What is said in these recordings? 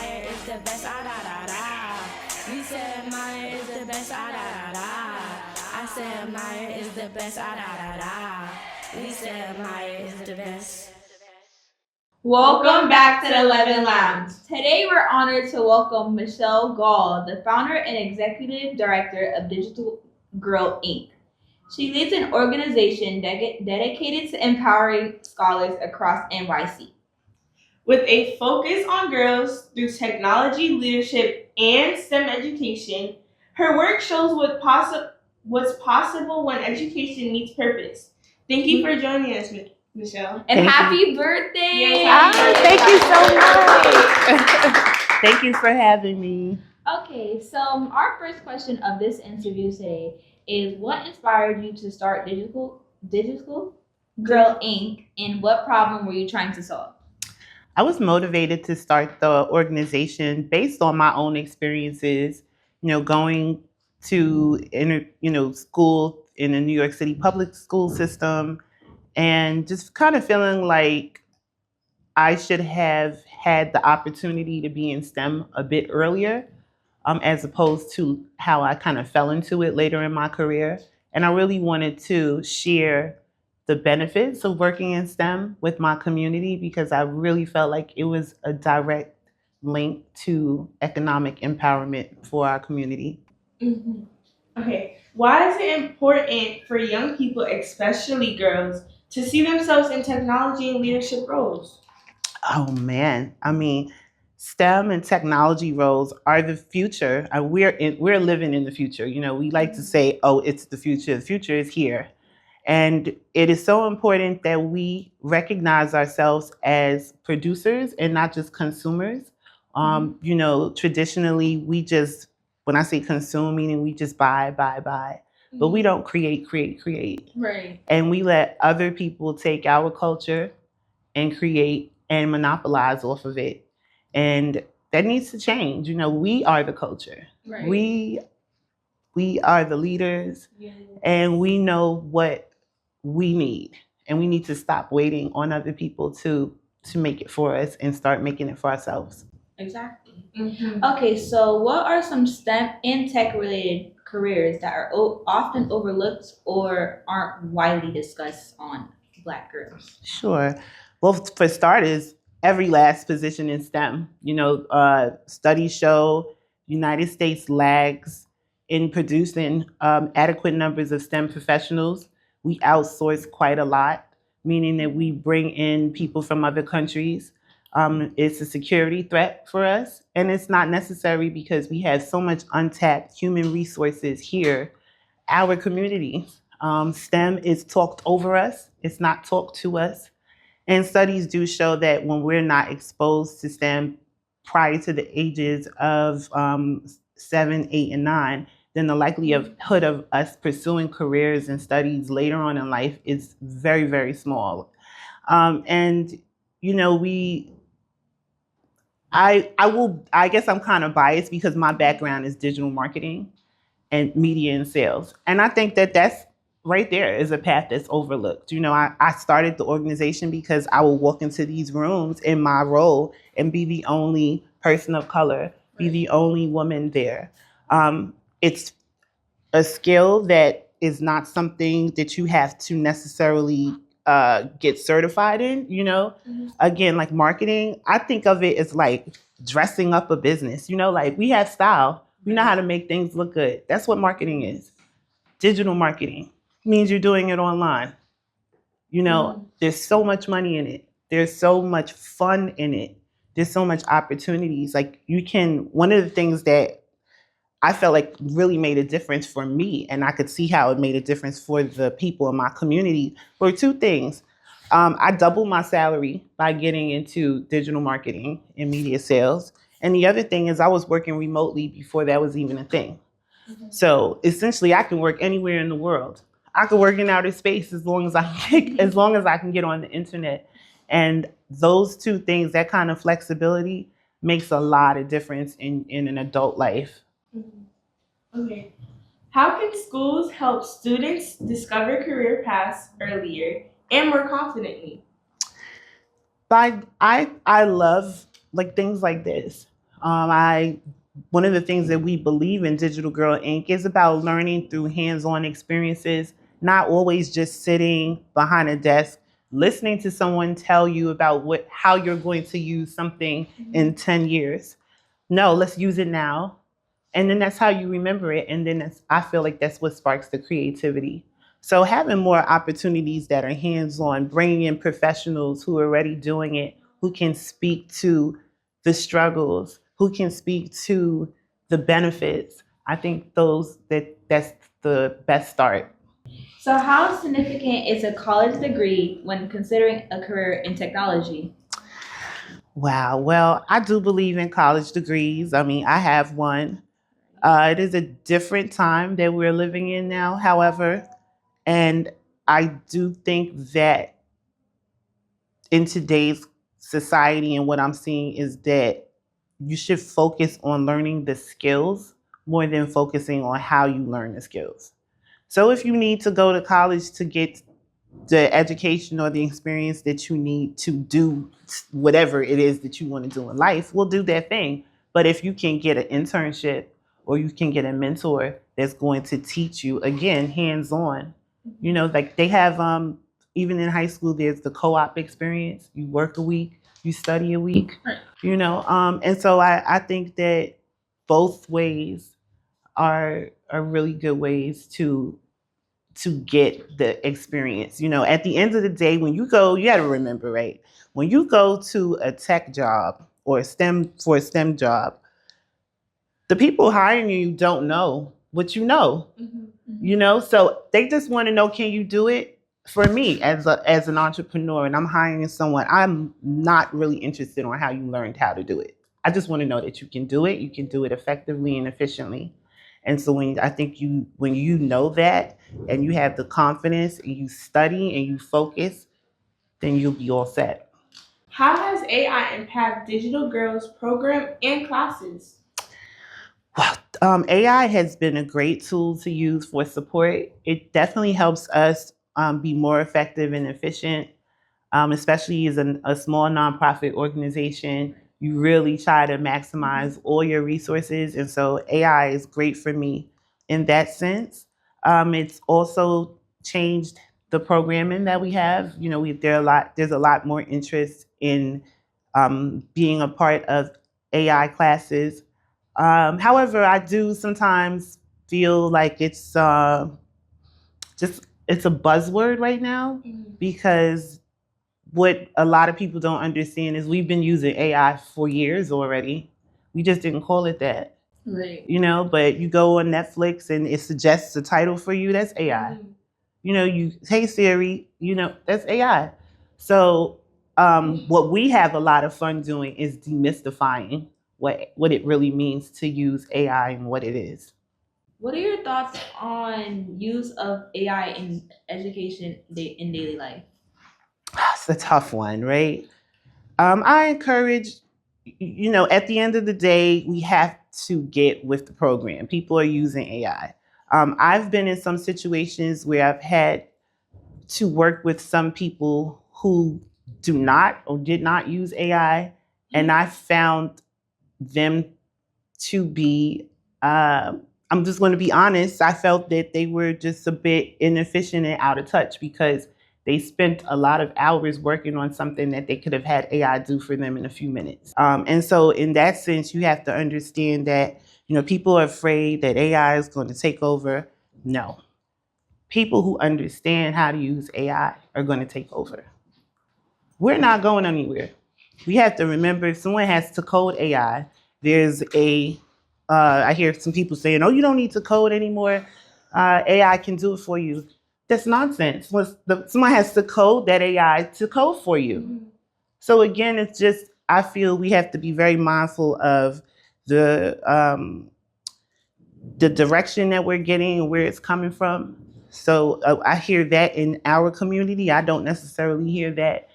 Meyer is the best, ah da da da. We said Meyer is the best, ah da da da. I said Meyer is the best, ah da da da. We said Meyer is the best. Welcome back to the Levin Lounge. Today we're honored to welcome Michelle Gall, the founder and executive director of Digital Girl Inc. She leads an organization dedicated to empowering scholars across NYC. With a focus on girls through technology, leadership, and STEM education, her work shows what's possible when education meets purpose. Thank you for joining us, Michelle. And happy birthday! Yes, thank you so much. Thank you for having me. Okay, so our first question of this interview today is, what inspired you to start Digital Girl Inc. and what problem were you trying to solve? I was motivated to start the organization based on my own experiences, going to school in the New York City public school system, and just kind of feeling like I should have had the opportunity to be in STEM a bit earlier, as opposed to how I kind of fell into it later in my career. And I really wanted to share the benefits of working in STEM with my community because I really felt like it was a direct link to economic empowerment for our community. Mm-hmm. Okay, why is it important for young people, especially girls, to see themselves in technology and leadership roles? Oh man, I mean, STEM and technology roles are the future. We're living in the future. We like to say, "Oh, it's the future." The future is here, and it is so important that we recognize ourselves as producers and not just consumers. Traditionally, when I say consume, meaning we just buy, but we don't create. Right. And we let other people take our culture and create and monopolize off of it. And that needs to change. We are the culture. Right. We are the leaders, and we know what we need. And we need to stop waiting on other people to make it for us and start making it for ourselves. Exactly. Mm-hmm. Okay, so what are some STEM and tech related careers that are often overlooked or aren't widely discussed on Black girls? Sure. Well, for starters, every last position in STEM. Studies show United States lags in producing adequate numbers of STEM professionals. We outsource quite a lot, meaning that we bring in people from other countries. It's a security threat for us, and it's not necessary because we have so much untapped human resources here, our community. STEM is talked over us, it's not talked to us. And studies do show that when we're not exposed to STEM prior to the ages of 7, 8, and 9, then the likelihood of us pursuing careers and studies later on in life is very, very small. And I guess I'm kind of biased because my background is digital marketing and media and sales. And I think that that's right there is a path that's overlooked. I started the organization because I will walk into these rooms in my role and be the only person of color, be the only woman there. It's a skill that is not something that you have to necessarily get certified in. Again, like marketing, I think of it as like dressing up a business. Like we have style. We know how to make things look good. That's what marketing is. Digital marketing means you're doing it online. There's so much money in it. There's so much fun in it. There's so much opportunities. Like one of the things that I felt like really made a difference for me, and I could see how it made a difference for the people in my community, were two things. I doubled my salary by getting into digital marketing and media sales. And the other thing is I was working remotely before that was even a thing. Mm-hmm. So essentially I can work anywhere in the world. I could work in outer space as long as I can get on the internet. And those two things, that kind of flexibility, makes a lot of difference in an adult life. Mm-hmm. Okay. How can schools help students discover career paths earlier and more confidently? I love like things like this. One of the things that we believe in Digital Girl Inc. is about learning through hands-on experiences, not always just sitting behind a desk, listening to someone tell you about how you're going to use something in 10 years. No, let's use it now. And then that's how you remember it. And then I feel like that's what sparks the creativity. So having more opportunities that are hands-on, bringing in professionals who are already doing it, who can speak to the struggles, who can speak to the benefits. I think that's the best start. So, how significant is a college degree when considering a career in technology? Wow. Well, I do believe in college degrees. I mean, I have one. It is a different time that we're living in now, however, and I do think that in today's society and what I'm seeing is that you should focus on learning the skills more than focusing on how you learn the skills. So if you need to go to college to get the education or the experience that you need to do whatever it is that you want to do in life, we'll do that thing. But if you can get an internship or you can get a mentor that's going to teach you, again, hands-on, like they have, even in high school, there's the co-op experience. You work a week, you study a week, and so I think that both ways are really good ways to get the experience. At the end of the day, when you go, you got to remember, right? When you go to a tech job or a STEM job, the people hiring you don't know what you know. So they just want to know, can you do it? For me, as an entrepreneur, and I'm hiring someone, I'm not really interested on how you learned how to do it. I just want to know that you can do it effectively and efficiently. And so when you know that and you have the confidence and you study and you focus, then you'll be all set. How has AI impacted Digital Girls program and classes? Well, AI has been a great tool to use for support. It definitely helps us be more effective and efficient, especially as a small nonprofit organization. You really try to maximize all your resources. And so AI is great for me in that sense. It's also changed the programming that we have. There's a lot more interest in being a part of AI classes. However, I do sometimes feel like it's a buzzword right now because what a lot of people don't understand is we've been using AI for years already. We just didn't call it that. Right. But you go on Netflix and it suggests a title for you, that's AI. Hey Siri, that's AI. So what we have a lot of fun doing is demystifying what it really means to use AI and what it is. What are your thoughts on use of AI in education in daily life? It's a tough one, right? I encourage, at the end of the day, we have to get with the program. People are using AI. I've been in some situations where I've had to work with some people who do not or did not use AI, and I found them to be, I'm just going to be honest, I felt that they were just a bit inefficient and out of touch because they spent a lot of hours working on something that they could have had AI do for them in a few minutes. And so in that sense, you have to understand that, people are afraid that AI is going to take over. No. People who understand how to use AI are going to take over. We're not going anywhere. We have to remember if someone has to code AI, I hear some people saying, oh, you don't need to code anymore. AI can do it for you. That's nonsense. Someone has to code that AI to code for you. So again, it's just, I feel we have to be very mindful of the direction that we're getting and where it's coming from. So I hear that in our community. I don't necessarily hear that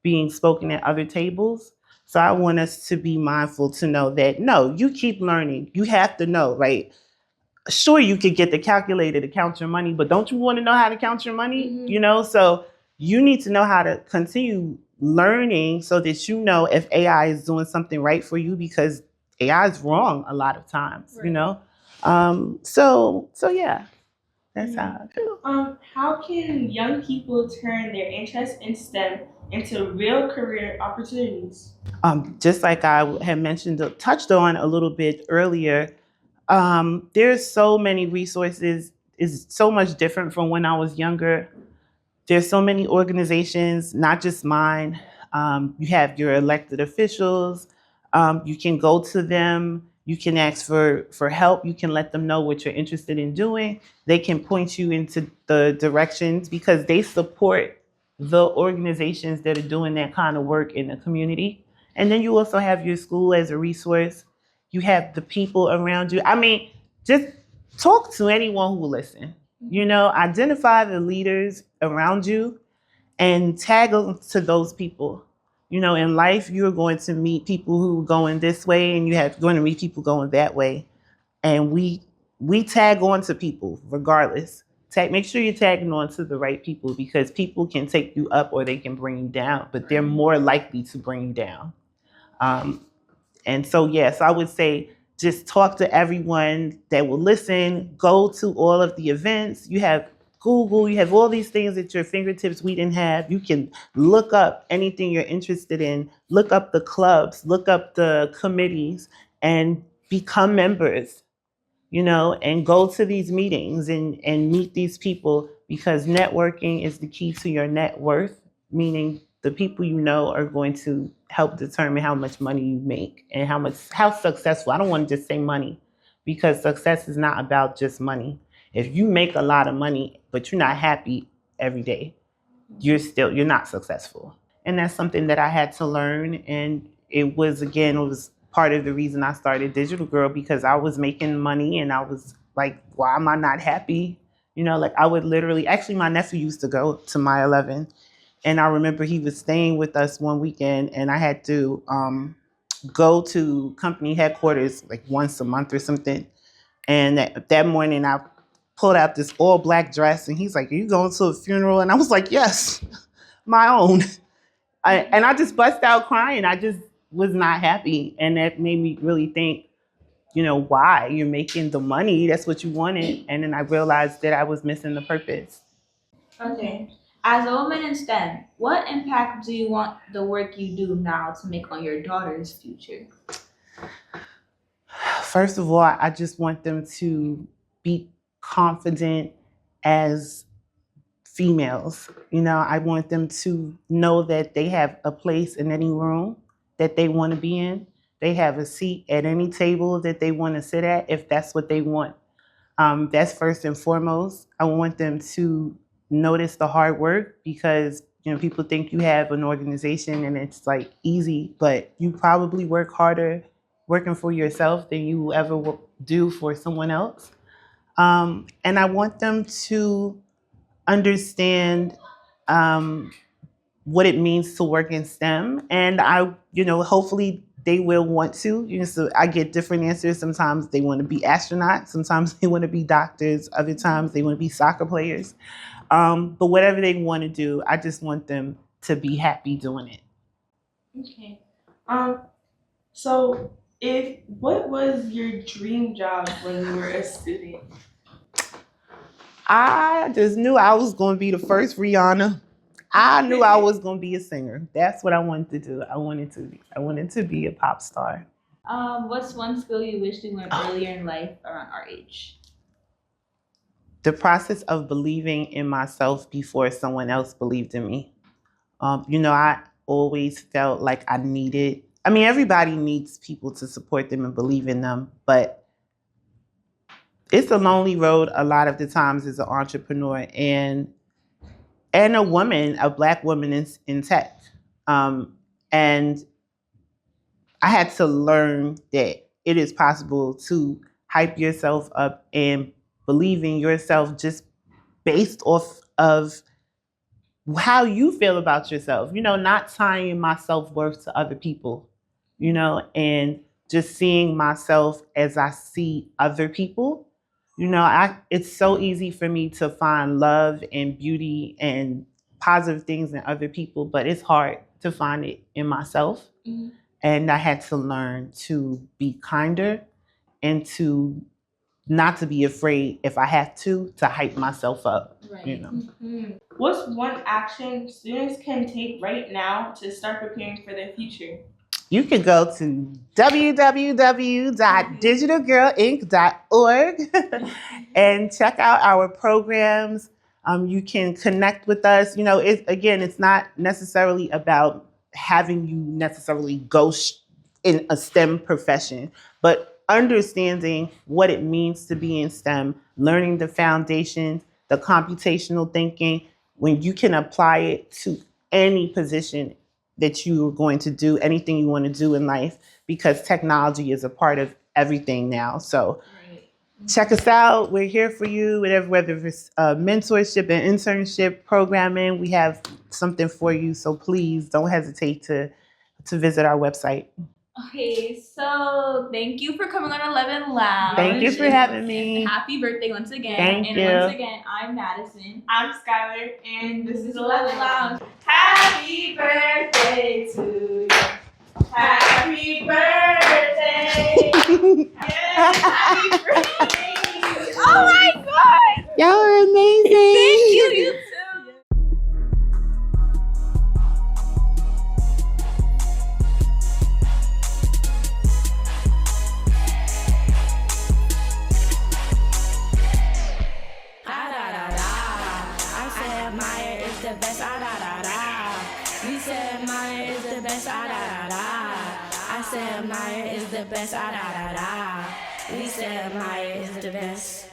being spoken at other tables. So I want us to be mindful to know that, no, you keep learning. You have to know, right? Sure, you could get the calculator to count your money, but don't you want to know how to count your money? So you need to know how to continue learning so that if AI is doing something right for you, because AI is wrong a lot of times, Right. you know? So yeah, that's how I feel. How can young people turn their interest in STEM into real career opportunities? Just like I had mentioned, touched on a little bit earlier, there's so many resources. It's so much different from when I was younger. There's so many organizations, not just mine. You have your elected officials. You can go to them. You can ask for help. You can let them know what you're interested in doing. They can point you into the directions because they support the organizations that are doing that kind of work in the community. And then you also have your school as a resource. You have the people around you. I mean, just talk to anyone who will listen. You know, identify the leaders around you and tag them to those people. You know, in life, you're going to meet people who are going this way, and going to meet people going that way. And we tag on to people regardless. Make sure you're tagging on to the right people because people can take you up or they can bring you down, but they're more likely to bring you down. Um, and so, yes, I would say just talk to everyone that will listen, go to all of the events. You have Google, you have all these things at your fingertips we didn't have. You can look up anything you're interested in, look up the clubs, look up the committees, and become members, you know, and go to these meetings and meet these people because networking is the key to your net worth, meaning the people you know are going to help determine how much money you make and how successful. I don't want to just say money because success is not about just money. If you make a lot of money, but you're not happy every day, you're not successful. And that's something that I had to learn. And it was part of the reason I started Digital Girl because I was making money and I was like, why am I not happy? You know, like I would literally, actually, my nephew used to go to my 11. And I remember he was staying with us one weekend and I had to go to company headquarters like once a month or something. And that morning I pulled out this all black dress and he's like, are you going to a funeral? And I was like, yes, my own. And I just bust out crying. I just was not happy. And that made me really think, you know, why you're making the money. That's what you wanted. And then I realized that I was missing the purpose. Okay. As a woman in STEM, what impact do you want the work you do now to make on your daughter's future? First of all, I just want them to be confident as females. You know, I want them to know that they have a place in any room that they want to be in. They have a seat at any table that they want to sit at if that's what they want. That's first and foremost. I want them to notice the hard work because you know people think you have an organization and it's like easy, but you probably work harder working for yourself than you will ever do for someone else. And I want them to understand um, what it means to work in STEM. And hopefully they will want to. You know, so I get different answers. Sometimes they want to be astronauts. Sometimes they want to be doctors. Other times they want to be soccer players. But whatever they want to do, I just want them to be happy doing it. Okay. So if what was your dream job when you were a student? I just knew I was going to be the first Rihanna. I knew I was going to be a singer. That's what I wanted to do. I wanted to be a pop star. What's one skill you wish you learned earlier in life around our age? The process of believing in myself before someone else believed in me. I always felt like everybody needs people to support them and believe in them, but it's a lonely road a lot of the times as an entrepreneur and a black woman in tech. And I had to learn that it is possible to hype yourself up and believe in yourself just based off of how you feel about yourself, not tying my self-worth to other people, and just seeing myself as I see other people. It's so easy for me to find love and beauty and positive things in other people, but it's hard to find it in myself. Mhm. And I had to learn to be kinder and to not to be afraid if I have to hype myself up. Right. You know. What's one action students can take right now to start preparing for their future? You can go to www.digitalgirlinc.org and check out our programs. You can connect with us. You know, it's not necessarily about having you necessarily go in a STEM profession, but understanding what it means to be in STEM, learning the foundations, the computational thinking, when you can apply it to any position that you are going to do, anything you want to do in life, because technology is a part of everything now. So check us out. We're here for you, whether it's mentorship and internship programming, we have something for you. So please don't hesitate to visit our website. Okay, so thank you for coming on Levin Lounge. Thank you for having me. Happy birthday once again. Thank you. Once again, I'm Madison. I'm Skylar, and this is the Levin Levin Lounge. Lounge. Happy birthday to you. Happy birthday. Yes, happy birthday. Oh my God! Y'all are amazing. Thank you, you too. I said Maya is the best. We said Maya is the best. I said Maya is the best. We said Maya is the best.